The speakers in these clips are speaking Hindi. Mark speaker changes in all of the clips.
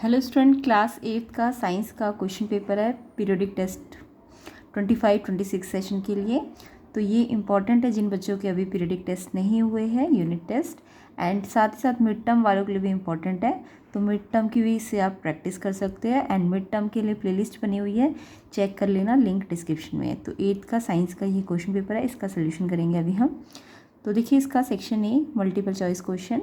Speaker 1: हेलो स्टूडेंट, क्लास 8 का साइंस का क्वेश्चन पेपर है पीरियोडिक टेस्ट 25-26 सेशन के लिए। तो ये इम्पॉर्टेंट है जिन बच्चों के अभी पीरियोडिक टेस्ट नहीं हुए हैं, यूनिट टेस्ट, एंड साथ ही साथ मिड टर्म वालों के लिए भी इम्पॉर्टेंट है। तो मिड टर्म की भी इससे आप प्रैक्टिस कर सकते हैं एंड मिड टर्म के लिए प्लेलिस्ट बनी हुई है, चेक कर लेना, लिंक डिस्क्रिप्शन में है। तो 8 का साइंस का ये क्वेश्चन पेपर है, इसका सोल्यूशन करेंगे अभी हम। तो देखिए इसका section A multiple choice question.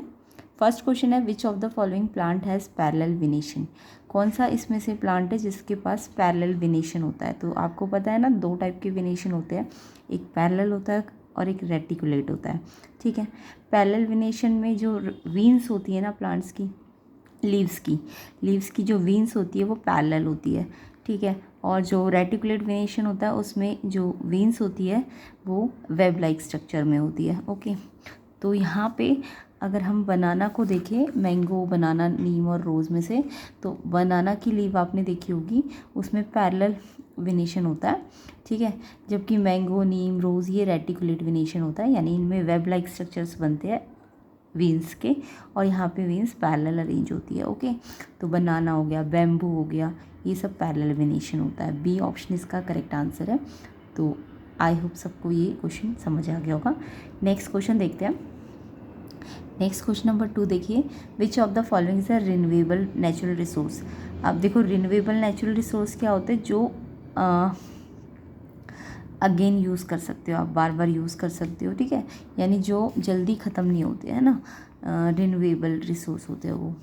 Speaker 1: First question है which of the following plant has parallel venation. कौन सा इसमें से प्लांट है जिसके पास पैरेलल वेनेशन होता है। तो आपको पता है ना, दो टाइप के वेनेशन होते हैं, एक पैरेलल होता है और एक रेटिकुलेट होता है। ठीक है, पैरेलल वेनेशन में जो वीन्स होती है ना प्लांट्स की, लीव्स की जो वीन्स होती है वो पैरेलल होती है। ठीक है, और जो रेटिकुलेट वेनेशन होता है उसमें जो वीन्स होती है वो वेब लाइक स्ट्रक्चर में होती है। ओके, तो यहाँ पे अगर हम बनाना को देखें, मैंगो, बनाना, नीम और रोज़ में से, तो बनाना की लीव आपने देखी होगी, उसमें पैरेलल वेनेशन होता है। ठीक है, जबकि मैंगो, नीम, रोज़ ये रेटिकुलेट वेनेशन होता है, यानी इनमें वेब लाइक स्ट्रक्चर्स बनते हैं वीन्स के, और यहाँ पे वीन्स पैरेलल अरेंज होती है। ओके, तो बनाना हो गया, बैम्बू हो गया, ये सब पैरेलल वेनेशन होता है। बी ऑप्शन इसका करेक्ट आंसर है। तो आई होप सबको ये क्वेश्चन समझ आ गया होगा। नेक्स्ट क्वेश्चन देखते हैं। नेक्स्ट क्वेश्चन नंबर 2 देखिए, विच of the following is a renewable natural resource. अब देखो रिन्यूएबल नेचुरल रिसोर्स क्या होते हैं, जो अगेन यूज़ कर सकते हो, आप बार बार यूज़ कर सकते हो। ठीक है, यानी जो जल्दी ख़त्म नहीं होते हैं ना, रिन्यूएबल रिसोर्स होते हैं वो।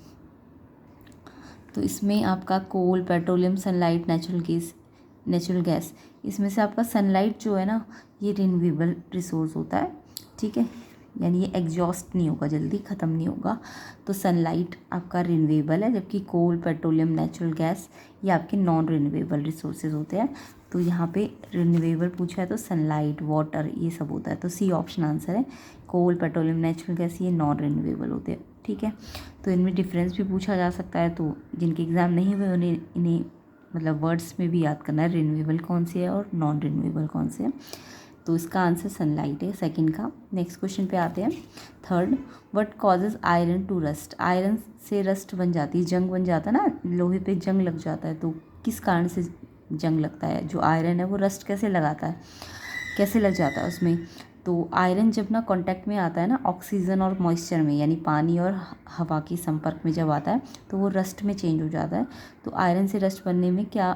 Speaker 1: तो इसमें आपका कोल, पेट्रोलियम, सनलाइट, नेचुरल गैस, इसमें से आपका सनलाइट जो है ना, ये रिन्यूएबल रिसोर्स होता है। ठीक है, यानी ये एग्जॉस्ट नहीं होगा, जल्दी ख़त्म नहीं होगा, तो सनलाइट आपका रिन्यूएबल है, जबकि कोल, पेट्रोलियम, नेचुरल गैस ये आपके नॉन रिन्यूएबल रिसोर्सेज होते हैं। तो यहाँ पे रिन्यूएबल पूछा है तो सनलाइट, वाटर, ये सब होता है। तो सी ऑप्शन आंसर है। कोल, पेट्रोलियम, नेचुरल गैस ये नॉन रिन्यूएबल होते हैं। ठीक है, तो इनमें डिफरेंस भी पूछा जा सकता है, तो जिनके एग्ज़ाम नहीं हुए उन्हें इन्हें मतलब वर्ड्स में भी याद करना है, रिन्यूएबल कौन से है और नॉन रिन्यूएबल कौन से है। तो इसका आंसर सनलाइट है सेकंड का। नेक्स्ट क्वेश्चन पे आते हैं। Third, what causes iron to rust. Iron से रस्ट बन जाती है, जंग बन जाता है ना, लोहे पे जंग लग जाता है। तो किस कारण से जंग लगता है, जो आयरन है वो रस्ट कैसे लगाता है, कैसे लग जाता है उसमें। तो आयरन जब ना कांटेक्ट में आता है ना ऑक्सीजन और मॉइस्चर में, यानी पानी और हवा के संपर्क में जब आता है तो वो रस्ट में चेंज हो जाता है। तो आयरन से रस्ट बनने में क्या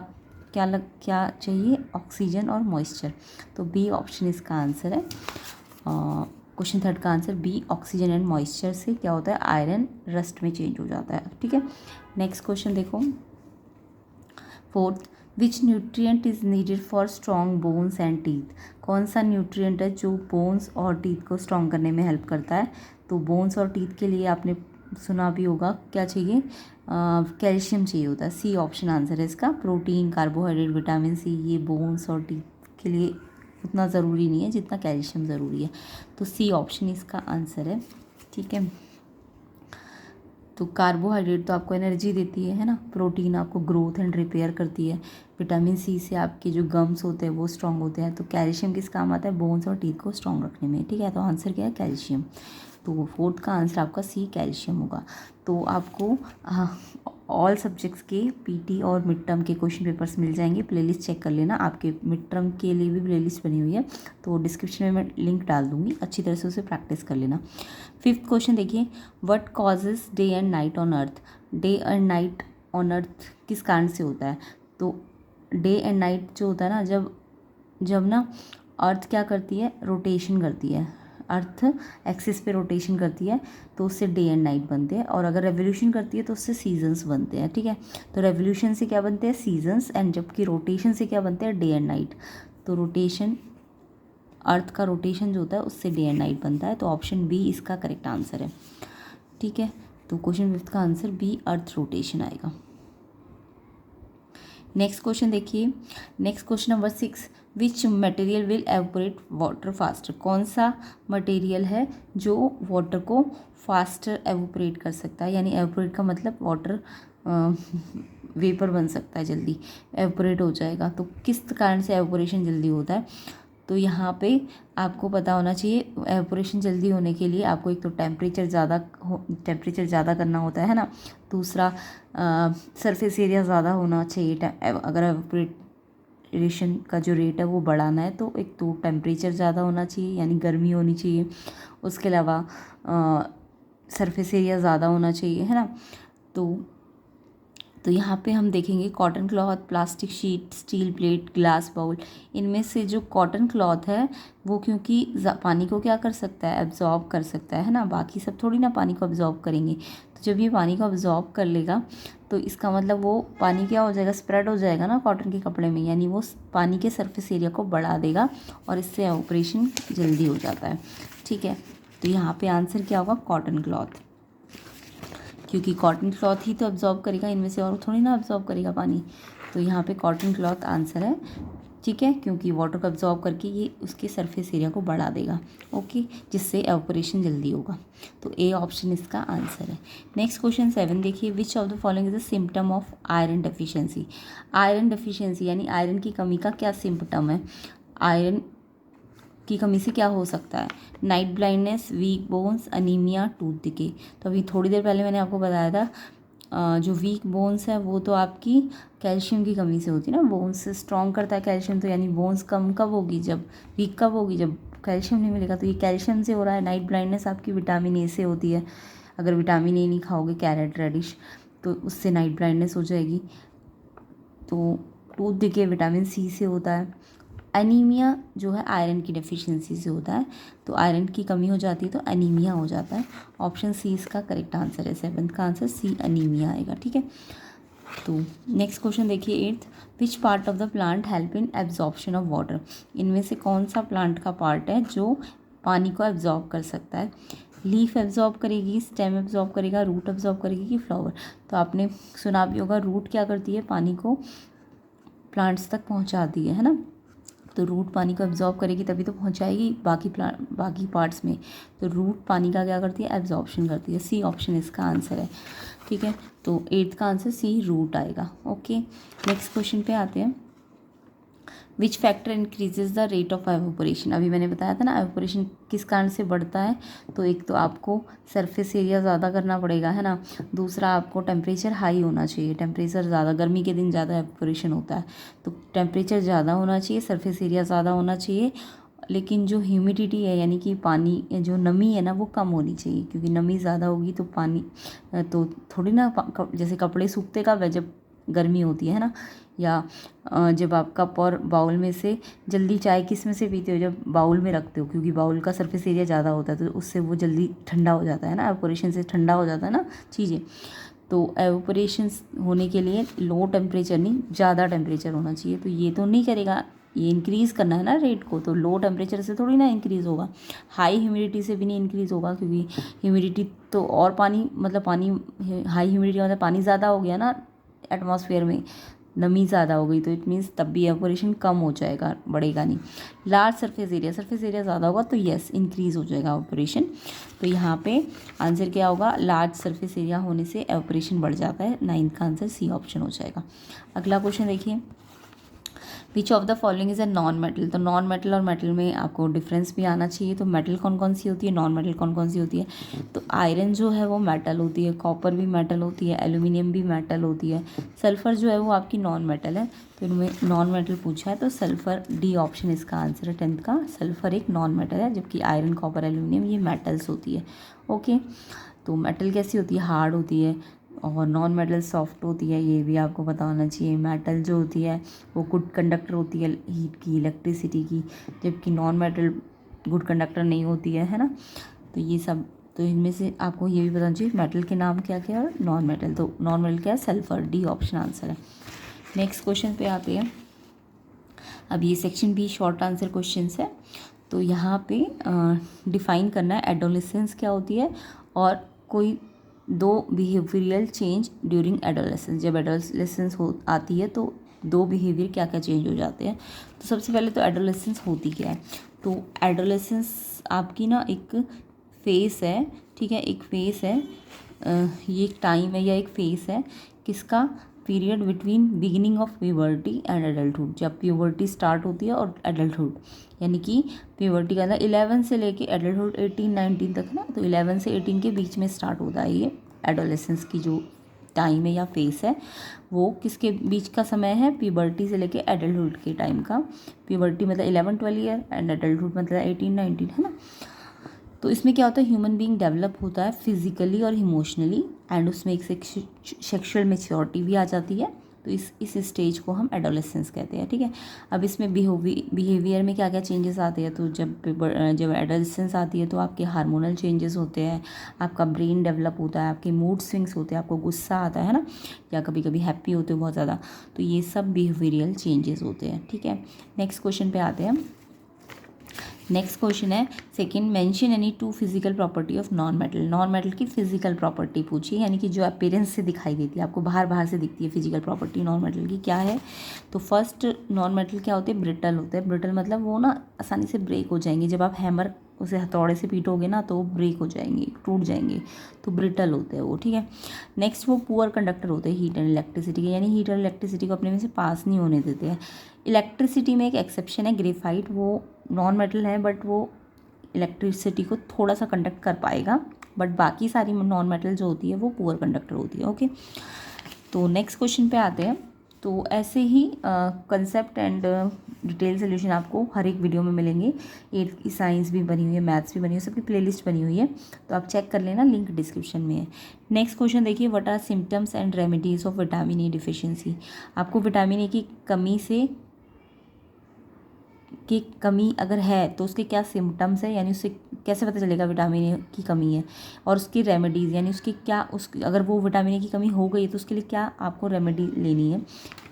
Speaker 1: चाहिए, ऑक्सीजन और मॉइस्चर। तो बी ऑप्शन इसका आंसर है। क्वेश्चन थर्ड का answer b, oxygen and moisture से क्या होता है, आयरन रस्ट में चेंज हो जाता है। ठीक है, नेक्स्ट क्वेश्चन देखो। Fourth, which nutrient is needed for strong bones and teeth. कौन सा न्यूट्रिएंट है जो बोन्स और टीथ को स्ट्रॉन्ग करने में हेल्प करता है। तो बोन्स और टीथ के लिए आपने सुना भी होगा, क्या चाहिए, कैल्शियम चाहिए होता है। सी ऑप्शन आंसर है इसका। प्रोटीन, कार्बोहाइड्रेट, विटामिन सी ये बोन्स और टीथ के लिए उतना ज़रूरी नहीं है जितना कैल्शियम ज़रूरी है। तो सी ऑप्शन इसका आंसर है। ठीक है, तो कार्बोहाइड्रेट तो आपको एनर्जी देती है ना, प्रोटीन आपको ग्रोथ एंड रिपेयर करती है, विटामिन सी से आपके जो गम्स होते हैं वो स्ट्रांग होते हैं। तो कैल्शियम किस काम आता है, बोन्स और टीथ को स्ट्रांग रखने में। ठीक है, तो आंसर क्या है, कैल्शियम। तो फोर्थ का आंसर आपका सी, कैल्शियम होगा। तो आपको ऑल सब्जेक्ट्स के पीटी और मिड टर्म के क्वेश्चन पेपर्स मिल जाएंगे, प्लेलिस्ट चेक कर लेना। आपके मिड टर्म के लिए भी प्लेलिस्ट बनी हुई है, तो डिस्क्रिप्शन में मैं लिंक डाल दूंगी, अच्छी तरह से उसे प्रैक्टिस कर लेना। फिफ्थ क्वेश्चन देखिए, what causes day and night on earth. Day and night on earth किस कारण से होता है। तो डे एंड नाइट जो होता है ना, जब ना अर्थ क्या करती है, रोटेशन करती है, अर्थ एक्सिस पे रोटेशन करती है, तो उससे डे एंड नाइट बनते हैं। और अगर रेवोल्यूशन करती है तो उससे सीजन्स बनते हैं। ठीक है, तो रेवोल्यूशन से क्या बनते हैं, सीजन्स, एंड जबकि रोटेशन से क्या बनते हैं, डे एंड नाइट। तो रोटेशन, अर्थ का रोटेशन जो होता है उससे डे एंड नाइट बनता है। तो ऑप्शन बी इसका करेक्ट आंसर है। ठीक है, तो क्वेश्चन फिफ्थ का आंसर बी, अर्थ रोटेशन आएगा। नेक्स्ट क्वेश्चन देखिए। Next question number 6, which material will evaporate water faster. कौन सा मटेरियल है जो वाटर को फास्टर एवपोरेट कर सकता है, यानी एवपोरेट का मतलब वाटर वेपर बन सकता है, जल्दी एवपोरेट हो जाएगा। तो किस कारण से एवपोरेशन जल्दी होता है। तो यहाँ पे आपको पता होना चाहिए एवपोरेशन जल्दी होने के लिए आपको एक तो टेम्परेचर ज़्यादा करना होता है ना, दूसरा सरफेस एरिया ज़्यादा होना चाहिए। अगर एवपोरेशन का जो रेट है वो बढ़ाना है तो एक तो टेम्परेचर ज़्यादा होना चाहिए यानी गर्मी होनी चाहिए, उसके अलावा सरफेस एरिया ज़्यादा होना चाहिए, है ना। तो यहाँ पे हम देखेंगे cotton cloth, plastic sheet, steel plate, glass bowl. इनमें से जो कॉटन क्लॉथ है वो क्योंकि पानी को क्या कर सकता है, एब्जॉर्ब कर सकता है ना, बाकी सब थोड़ी ना पानी को एब्जॉर्ब करेंगे। तो जब ये पानी को एब्जॉर्ब कर लेगा तो इसका मतलब वो पानी क्या हो जाएगा, स्प्रेड हो जाएगा ना कॉटन के कपड़े में, यानी वो पानी के सरफेस एरिया को बढ़ा देगा और इससे ऑपरेशन जल्दी हो जाता है। ठीक है, तो यहाँ पे आंसर क्या होगा, कॉटन क्लॉथ, क्योंकि कॉटन क्लॉथ ही तो एब्जॉर्ब करेगा, इनमें से और थोड़ी ना एब्जॉर्ब करेगा पानी। तो यहाँ पे कॉटन क्लॉथ आंसर है। ठीक है, क्योंकि वाटर को एब्जॉर्ब करके ये उसके सरफेस एरिया को बढ़ा देगा, ओके, जिससे एवपोरेशन जल्दी होगा। तो ए ऑप्शन इसका आंसर है। नेक्स्ट क्वेश्चन 7 देखिए, विच of the following is the symptom of iron deficiency. Iron deficiency यानी आयरन की कमी का क्या सिम्टम है, आयरन की कमी से क्या हो सकता है, night blindness, weak bones, anaemia, tooth decay. तो अभी थोड़ी देर पहले मैंने आपको बताया था जो वीक बोन्स है वो तो आपकी कैल्शियम की कमी से होती है ना, बोन्स स्ट्रॉन्ग करता है कैल्शियम, तो यानी बोन्स कम कब होगी, जब वीक कब होगी, जब कैल्शियम नहीं मिलेगा। तो ये कैल्शियम से हो रहा है। नाइट ब्लाइंडनेस आपकी विटामिन ए से होती है, अगर विटामिन ए नहीं खाओगे कैरेट रेडिश तो उससे नाइट ब्लाइंडनेस हो जाएगी। तो टूथ डिके विटामिन सी से होता है। एनीमिया जो है आयरन की डेफिशिएंसी से होता है, तो आयरन की कमी हो जाती है तो एनीमिया हो जाता है। ऑप्शन सी इसका करेक्ट आंसर है, 7th का आंसर सी एनीमिया आएगा। ठीक है, तो नेक्स्ट क्वेश्चन देखिए 8th, which part of the plant help in absorption of water. इनमें से कौन सा प्लांट का पार्ट है जो पानी को एब्जॉर्ब कर सकता है, लीफ एब्जॉर्ब करेगी, स्टेम एब्जॉर्ब करेगा, रूट एब्जॉर्ब करेगी कि फ्लावर। तो आपने सुना भी होगा रूट क्या करती है, पानी को प्लांट्स तक पहुंचाती है ना, तो रूट पानी को एब्जॉर्ब करेगी तभी तो पहुंचाएगी बाकी पार्ट्स में। तो रूट पानी का क्या करती है, एब्जॉर्प्शन करती है। सी ऑप्शन इसका आंसर है। ठीक है, तो 8th का आंसर सी रूट आएगा। ओके, नेक्स्ट क्वेश्चन पे आते हैं, which factor increases the rate of evaporation. अभी मैंने बताया था ना एवोपोरेशन किस कारण से बढ़ता है, तो एक तो आपको सरफेस एरिया ज़्यादा करना पड़ेगा, है ना, दूसरा आपको टेम्परेचर हाई होना चाहिए, टेम्परेचर ज़्यादा, गर्मी के दिन ज़्यादा एवोपोरेशन होता है तो टेम्परेचर ज़्यादा होना चाहिए, सरफेस एरिया ज़्यादा होना चाहिए, लेकिन जो ह्यूमिडिटी है यानी कि पानी जो नमी है ना वो कम होनी चाहिए, क्योंकि नमी ज़्यादा होगी तो पानी तो थोड़ी ना जैसे कपड़े सूखते कब है, जब गर्मी होती है ना, या जब आप कप और बाउल में से जल्दी चाय किस में से पीते हो, जब बाउल में रखते हो, क्योंकि बाउल का सरफेस एरिया ज़्यादा होता है तो उससे वो जल्दी ठंडा हो जाता है ना, एवपोरेशन से ठंडा हो जाता है ना चीज़ें। तो एवपोरेशन होने के लिए लो टेम्परेचर नहीं, ज़्यादा टेम्परेचर होना चाहिए। तो ये तो नहीं करेगा, ये इंक्रीज़ करना है ना रेट को, तो लो टेम्परेचर से थोड़ी ना इंक्रीज़ होगा, हाई ह्यूमिडिटी से भी नहीं इंक्रीज़ होगा, क्योंकि ह्यूमिडिटी तो और पानी मतलब पानी हाई ह्यूमिडिटी मतलब पानी ज़्यादा हो गया ना एटमॉस्फेयर में, नमी ज़्यादा हो गई तो इट मीन्स तब भी एवपोरेशन कम हो जाएगा, बढ़ेगा नहीं। लार्ज सरफेस एरिया ज़्यादा होगा तो यस इंक्रीज़ हो जाएगा एवपोरेशन। तो यहाँ पे आंसर क्या होगा, लार्ज सरफेस एरिया होने से एवपोरेशन बढ़ जाता है। 9th का आंसर सी ऑप्शन हो जाएगा। अगला क्वेश्चन देखिए, विच of the following is a non metal. तो नॉन मेटल और मेटल में आपको डिफरेंस भी आना चाहिए। तो मेटल कौन कौन सी होती है, नॉन मेटल कौन कौन सी होती है। तो आयरन जो है वो मेटल होती है, कॉपर भी मेटल होती है, एल्यूमिनियम भी मेटल होती है, सल्फ़र जो है वो आपकी नॉन मेटल है। तो इनमें नॉन मेटल पूछा है तो सल्फ़र, डी ऑप्शन इसका आंसर है 10th का। सल्फ़र एक नॉन मेटल है, जबकि आयरन, कॉपर, एल्यूमिनियम ये मेटल्स होती है। ओके, तो मेटल कैसी होती है, हार्ड होती है, और नॉन मेटल सॉफ्ट होती है, ये भी आपको पता होना चाहिए। मेटल जो होती है वो गुड कंडक्टर होती है हीट की, इलेक्ट्रिसिटी की, जबकि नॉन मेटल गुड कंडक्टर नहीं होती है ना। तो ये सब, तो इनमें से आपको ये भी पता होना चाहिए मेटल के नाम क्या क्या है, नॉन मेटल। तो नॉन मेटल क्या है, सल्फर, डी ऑप्शन आंसर है। नेक्स्ट क्वेश्चन पे आते हैं। अब ये section b short answer question है। तो यहाँ पे डिफाइन करना है एडोलेसेंस क्या होती है, और कोई दो बिहेवियरल चेंज ड्यूरिंग एडोलेसेंस। जब एडोलेसेंस हो आती है तो दो बिहेवियर क्या क्या चेंज हो जाते हैं। तो सबसे पहले तो एडोलेसेंस होती क्या है। तो एडोलेसेंस आपकी ना एक फेस है, ठीक है, एक फेस है, ये एक टाइम है या एक फेस है किसका, period between beginning of puberty and adulthood, जब प्यूबर्टी स्टार्ट होती है और एडल्टहुड, यानी कि प्यूबर्टी का 11 से लेके एडल्टहुड 18-19 तक ना, तो 11 से 18 के बीच में स्टार्ट होता है ये एडोलेसेंस की जो टाइम है या फेस है, वो किसके बीच का समय है, प्यूबर्टी से लेके एडल्टहुड के टाइम का। प्यूबर्टी मतलब 11-12 ईयर एंड एडल्टहुड मतलब 18-19, है ना। तो इसमें क्या होता है, ह्यूमन बीइंग डेवलप होता है फिजिकली और इमोशनली, एंड उसमें एक सेक्सुअल मैच्योरिटी भी आ जाती है। तो इस स्टेज को हम एडोलेसेंस कहते हैं, ठीक है। अब इसमें बिहेवियर में क्या क्या चेंजेस आते हैं, तो जब एडोलेसेंस आती है तो आपके हार्मोनल चेंजेस होते हैं, आपका ब्रेन डेवलप होता है, आपके मूड स्विंग्स होते हैं, आपको गुस्सा आता है ना, या कभी कभी हैप्पी होते हो बहुत ज़्यादा, तो ये सब बिहेवियरल चेंजेस होते हैं, ठीक है। नेक्स्ट क्वेश्चन पे आते हैं। नेक्स्ट क्वेश्चन है second, mention any 2 physical property of non metal. Non metal की फिजिकल प्रॉपर्टी पूछी, यानी कि जो अपीयरेंस से दिखाई देती है, आपको बाहर से दिखती है फिजिकल प्रॉपर्टी नॉन मेटल की, क्या है। तो फर्स्ट, नॉन मेटल क्या होते हैं, ब्रिटल होते हैं। ब्रिटल मतलब वो ना आसानी से ब्रेक हो जाएंगे, जब आप हैमर उसे हथौड़े से पीटोगे ना तो वो ब्रेक हो जाएंगे, टूट जाएंगे, तो ब्रिटल होते हैं वो, ठीक है। नेक्स्ट, वो पुअर कंडक्टर होते हैं हीट एंड इलेक्ट्रिसिटी के, यानी हीट और इलेक्ट्रिसिटी को अपने में से पास नहीं होने देते हैं। इलेक्ट्रिसिटी में एक एक्सेप्शन है, ग्रेफाइट, वो नॉन मेटल है बट वो इलेक्ट्रिसिटी को थोड़ा सा कंडक्ट कर पाएगा, बट बाकी सारी नॉन मेटल जो होती है वो पुअर कंडक्टर होती है, ओके। तो नेक्स्ट क्वेश्चन पे आते हैं। तो ऐसे ही कंसेप्ट एंड डिटेल सोल्यूशन आपको हर एक वीडियो में मिलेंगे। 8th की साइंस भी बनी हुई है, मैथ्स भी बनी हुई है, सबकी प्लेलिस्ट बनी हुई है, तो आप चेक कर लेना, लिंक डिस्क्रिप्शन में है। नेक्स्ट क्वेश्चन देखिए, what are symptoms and remedies of vitamin A deficiency. आपको विटामिन ए की कमी अगर है तो उसके क्या सिम्टम्स है, यानी उससे कैसे पता चलेगा विटामिन ए की कमी है, और उसकी रेमेडीज़, यानी उसकी क्या, अगर वो विटामिन ए की कमी हो गई है तो उसके लिए क्या आपको रेमेडी लेनी है,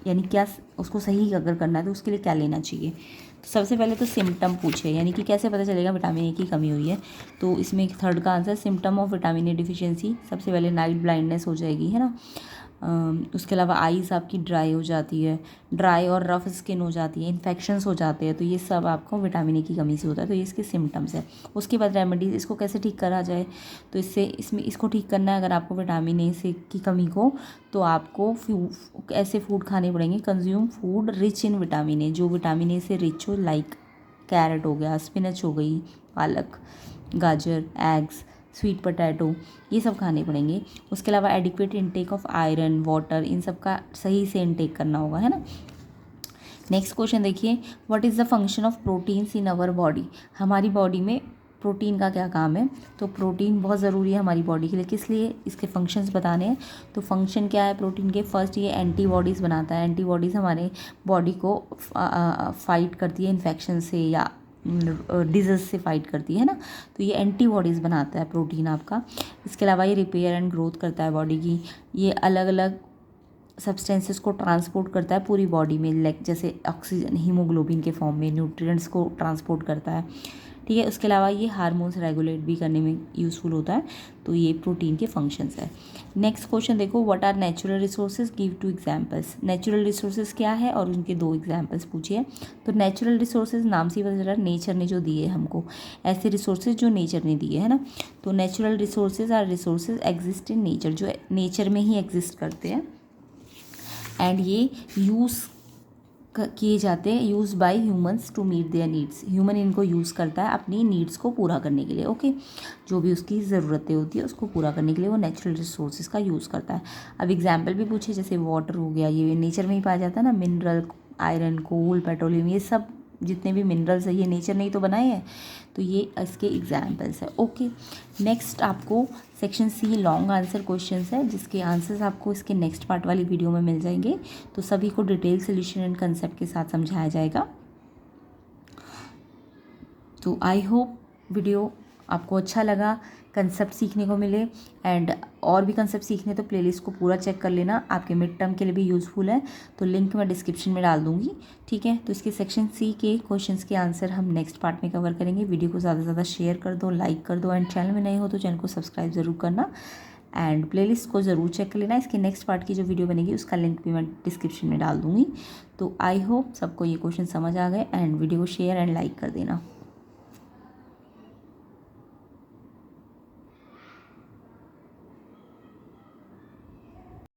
Speaker 1: यानी क्या उसको सही अगर करना है तो उसके लिए क्या लेना चाहिए। तो सबसे पहले तो सिम्टम पूछे, यानी कि कैसे पता चलेगा विटामिन ए की कमी हुई है। तो इसमें एक थर्ड का answer, symptom of vitamin A deficiency, सबसे पहले नाइट ब्लाइंडनेस हो जाएगी, है ना। उसके अलावा आईज़ आपकी ड्राई हो जाती है, ड्राई और रफ स्किन हो जाती है, इन्फेक्शंस हो जाते हैं, तो ये सब आपको विटामिन ए की कमी से होता है, तो ये इसके सिम्टम्स है। उसके बाद रेमेडीज़, इसको कैसे ठीक करा जाए, तो इसको ठीक करना है अगर आपको विटामिन ए से की कमी को, तो आपको ऐसे फूड खाने पड़ेंगे, consume food rich in vitamin A, जो विटामिन ए से रिच हो, लाइक कैरेट हो गया, स्पिनच हो गई, पालक, गाजर, एग्स, स्वीट पोटैटो, ये सब खाने पड़ेंगे। उसके अलावा adequate intake of iron, water, इन सब का सही से इनटेक करना होगा, है ना। नेक्स्ट क्वेश्चन देखिए, what is the function of proteins in our body. हमारी बॉडी में प्रोटीन का क्या काम है, तो प्रोटीन बहुत ज़रूरी है हमारी बॉडी के लिए, किस लिए, इसके फंक्शंस बताने हैं। तो फंक्शन क्या है प्रोटीन के, फर्स्ट ये एंटीबॉडीज़ बनाता है, एंटीबॉडीज़ हमारे बॉडी को फाइट करती है इन्फेक्शन से या डिजीज़ से फाइट करती है ना, तो ये एंटीबॉडीज़ बनाता है प्रोटीन आपका। इसके अलावा ये रिपेयर एंड ग्रोथ करता है बॉडी की, ये अलग अलग सब्सटेंसेस को ट्रांसपोर्ट करता है पूरी बॉडी में, लाइक जैसे ऑक्सीजन हीमोग्लोबिन के फॉर्म में न्यूट्रिएंट्स को ट्रांसपोर्ट करता है, ठीक है। उसके अलावा ये हार्मोन्स रेगुलेट भी करने में यूज़फुल होता है, तो ये प्रोटीन के फंक्शंस है। नेक्स्ट क्वेश्चन देखो, what are natural resources, give 2 examples. Natural resources क्या है और उनके 2 एग्जांपल्स पूछिए। तो नेचुरल रिसोर्सेज नाम से ही पता चल रहा है नेचर ने जो दिए हमको, ऐसे रिसोर्सेज जो नेचर ने दिए, है ना। तो natural resources are resources exist in nature, जो नेचर में ही एग्जिस्ट करते हैं, एंड ये यूज़ किए जाते हैं, use by humans to meet their needs. Human इनको यूज़ करता है अपनी नीड्स को पूरा करने के लिए, ओके। जो भी उसकी ज़रूरतें होती है उसको पूरा करने के लिए वो नेचुरल रिसोर्सेज का यूज़ करता है। अब एग्जांपल भी पूछे, जैसे वाटर हो गया, ये नेचर में ही पाया जाता है ना, मिनरल, आयरन, कोल, पेट्रोलियम, ये सब जितने भी मिनरल्स है ये नेचर ने ही तो बनाए हैं, तो ये इसके एग्जाम्पल्स है, ओके। नेक्स्ट आपको section c long answer questions है, जिसके आंसर्स आपको इसके नेक्स्ट पार्ट वाली वीडियो में मिल जाएंगे, तो सभी को डिटेल सोल्यूशन एंड कंसेप्ट के साथ समझाया जाएगा। तो आई होप वीडियो आपको अच्छा लगा, कंसेप्ट सीखने को मिले, एंड और भी कंसेप्ट सीखने तो प्लेलिस्ट को पूरा चेक कर लेना, आपके मिड टर्म के लिए भी यूज़फुल है, तो लिंक मैं डिस्क्रिप्शन में डाल दूँगी, ठीक है। तो इसके सेक्शन सी के क्वेश्चंस के आंसर हम नेक्स्ट पार्ट में कवर करेंगे। वीडियो को ज़्यादा से ज़्यादा शेयर कर दो, लाइक कर दो, एंड चैनल में नए हो तो चैनल को सब्सक्राइब ज़रूर करना, एंड प्लेलिस्ट को ज़रूर चेक कर लेना। इसके नेक्स्ट पार्ट की जो वीडियो बनेगी उसका लिंक भी मैं डिस्क्रिप्शन में डाल दूँगी। तो आई होप सबको ये क्वेश्चन समझ आ गए, एंड वीडियो को शेयर एंड लाइक कर देना।